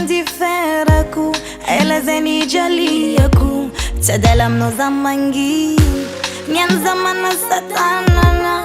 ferako ela zay nijaliako tsy adala aminao za mangi miany zamana satanana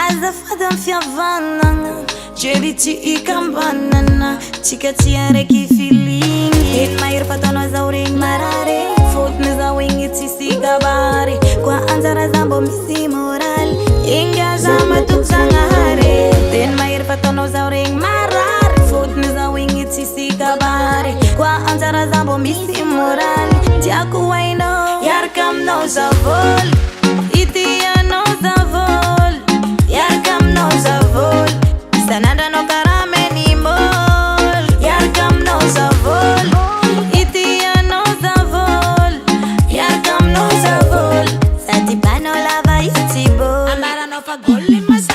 azafady amin'ny fihavanana jely tsy ikambanana tsika tsy araiky feeling eny mahery fataonao zao regny marare fotony zao igny tsisy kabary koa anjara za mbô misy moraly inga za matoky zagnahary eny mahery fataonao zao regny marary fotony zao igny tsisy kabary koa anjara za mbô misy moraly tiako hainao iaraka aminao za voly itianao za voly iaraka aminao za voly sanandranao karame ni moly iaraka aminao za voly itianao za voly iaraka aminao za voly sady banao lava ity boly amaranao fa goly masa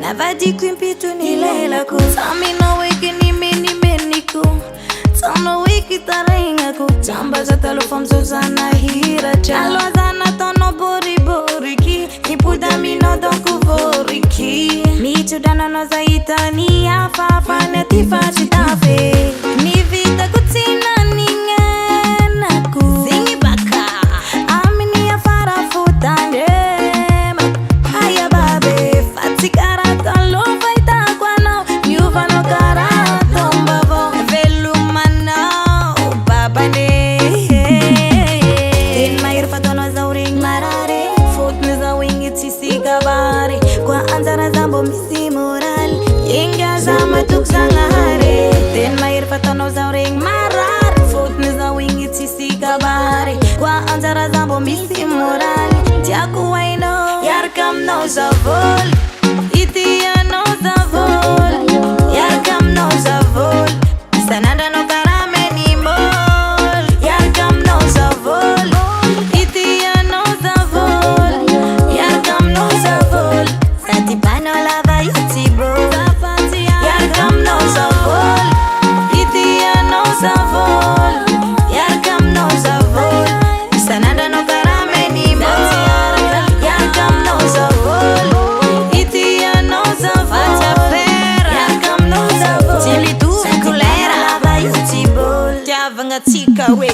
Navadiko impito nilelako Samina wiki nimeniko Tano wiki taraingako Jambaza talo famzozana hiracha Alwazana tono boriboriki Ipuda mino donku voriki Michudana no zaita ni afafa Netifa chitafe Ni vita kutina ningenaku Zingi baka Amini ya farafutande Aya babe Fatikara kwa anjara zambo misi moral inga zama tuk sangahare ten mair fatano za ring marar fotni za wingi tisi kabare kwa anjara zambo misi moral tiaku waino yarkam no za vol itia no za vol yarkam no za vol sananda no karame ni mol yarkam no za vol itia no za vol yarkam no za vol sati pano lava iti bo yarkam no za vol itia no za vol yarkam no za vol sananda no karame ni mol yarkam no za vol itia no za vol yarkam no za vol tili tu kulera lava iti bo tiavanga tika we